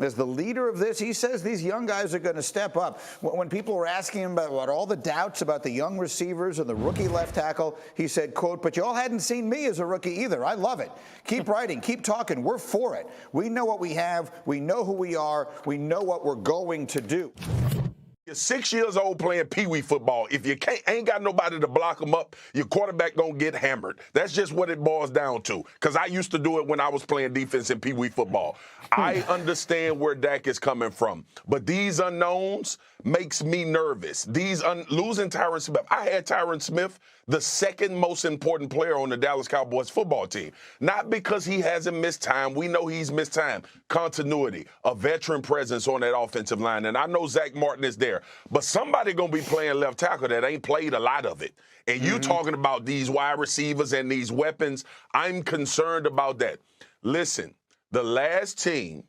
As the leader of this, he says these young guys are going to step up. When people were asking him about all the doubts about the young receivers and the rookie left tackle, he said, quote, "But y'all hadn't seen me as a rookie either. I love it. Keep writing, keep talking. We're for it. We know what we have. We know who we are. We know what we're going to do." You're 6 years old playing peewee football. If you ain't got nobody to block them up, your quarterback gonna get hammered. That's just what it boils down to. Because I used to do it when I was playing defense in peewee football. I understand where Dak is coming from, but these unknowns makes me nervous. Losing Tyron Smith. I had Tyron Smith, the second most important player on the Dallas Cowboys football team. Not because he hasn't missed time. We know he's missed time. Continuity, a veteran presence on that offensive line. And I know Zach Martin is there. But somebody going to be playing left tackle that ain't played a lot of it. And you talking about these wide receivers and these weapons, I'm concerned about that. Listen, the last team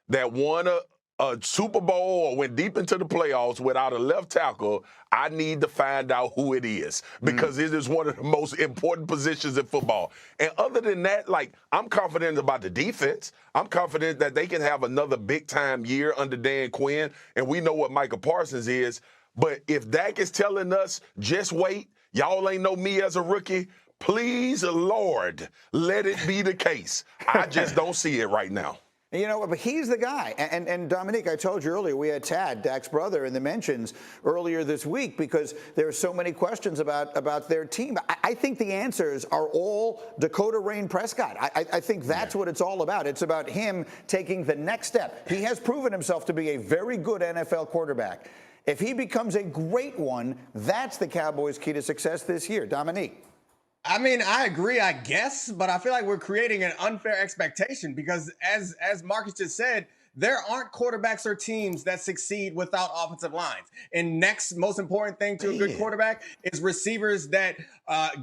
that won a Super Bowl or went deep into the playoffs without a left tackle, I need to find out who it is because it is one of the most important positions in football. And other than that, I'm confident about the defense. I'm confident that they can have another big-time year under Dan Quinn, and we know what Micah Parsons is. But if Dak is telling us, just wait, y'all ain't know me as a rookie, please, Lord, let it be the case. I just don't see it right now. You know, but he's the guy. And Dominique, I told you earlier, we had Tad, Dak's brother, in the mentions earlier this week because there are so many questions about their team. I think the answers are all Dakota Rain Prescott. I think that's what it's all about. It's about him taking the next step. He has proven himself to be a very good NFL quarterback. If he becomes a great one, that's the Cowboys' key to success this year. Dominique. I mean, I agree, I guess, but I feel like we're creating an unfair expectation because as Marcus just said, there aren't quarterbacks or teams that succeed without offensive lines. And next most important thing to a good quarterback is receivers that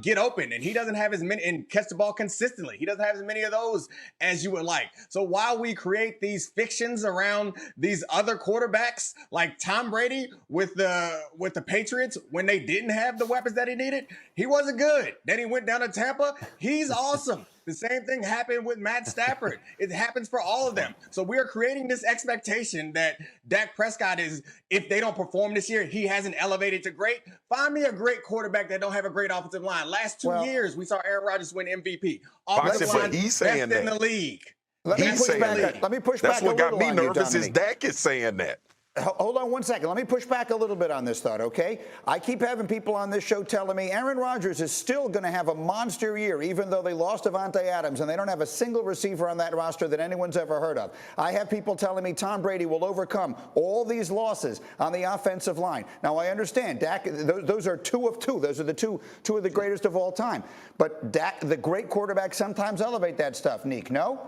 get open. And he doesn't have as many and catch the ball consistently. He doesn't have as many of those as you would like. So while we create these fictions around these other quarterbacks, like Tom Brady with the Patriots, when they didn't have the weapons that he needed, he wasn't good. Then he went down to Tampa. He's awesome. The same thing happened with Matt Stafford. It happens for all of them. So we are creating this expectation that Dak Prescott is, if they don't perform this year, he hasn't elevated to great. Find me a great quarterback that don't have a great offensive line. Last 2 years, we saw Aaron Rodgers win MVP. Offensive line best in the league. Let me push back a little That's what got me nervous is Dak is saying that. Hold on 1 second. Let me push back a little bit on this thought, okay? I keep having people on this show telling me Aaron Rodgers is still going to have a monster year, even though they lost Devontae Adams and they don't have a single receiver on that roster that anyone's ever heard of. I have people telling me Tom Brady will overcome all these losses on the offensive line. Now, I understand Dak, those are 2 of 2. Those are the two of the greatest of all time. But Dak, the great quarterbacks sometimes elevate that stuff, Neek, no?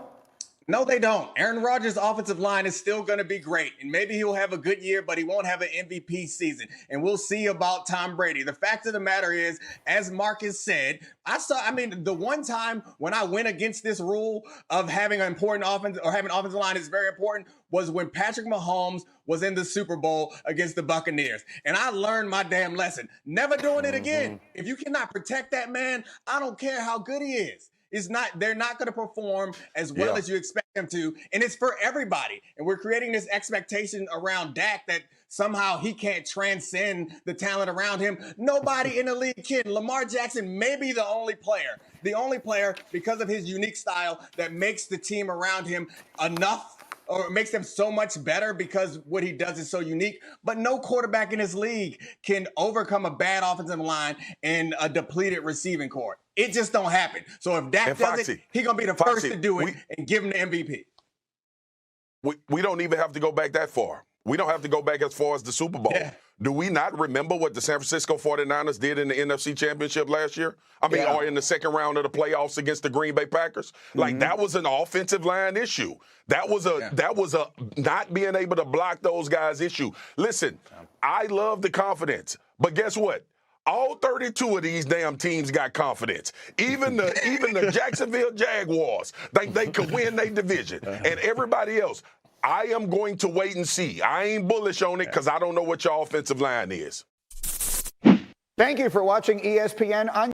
No, they don't. Aaron Rodgers' offensive line is still going to be great. And maybe he'll have a good year, but he won't have an MVP season. And we'll see about Tom Brady. The fact of the matter is, as Marcus said, the one time when I went against this rule of having an important offense or having an offensive line is very important was when Patrick Mahomes was in the Super Bowl against the Buccaneers. And I learned my damn lesson. Never doing it again. If you cannot protect that man, I don't care how good he is. They're not going to perform as well as you expect them to. And it's for everybody. And we're creating this expectation around Dak that somehow he can't transcend the talent around him. Nobody in the league can. Lamar Jackson may be the only player because of his unique style that makes the team around him enough or makes them so much better because what he does is so unique. But no quarterback in this league can overcome a bad offensive line and a depleted receiving corps. It just don't happen. So if Dak does it, he's going to be the first to do it and give him the MVP. We don't even have to go back that far. We don't have to go back as far as the Super Bowl. Yeah. Do we not remember what the San Francisco 49ers did in the NFC Championship last year? Or in the second round of the playoffs against the Green Bay Packers? That was an offensive line issue. That was a not being able to block those guys issue. Listen, I love the confidence, but guess what? All 32 of these damn teams got confidence. Even the Jacksonville Jaguars think they could win their division. And everybody else, I am going to wait and see. I ain't bullish on it because I don't know what your offensive line is. Thank you for watching ESPN on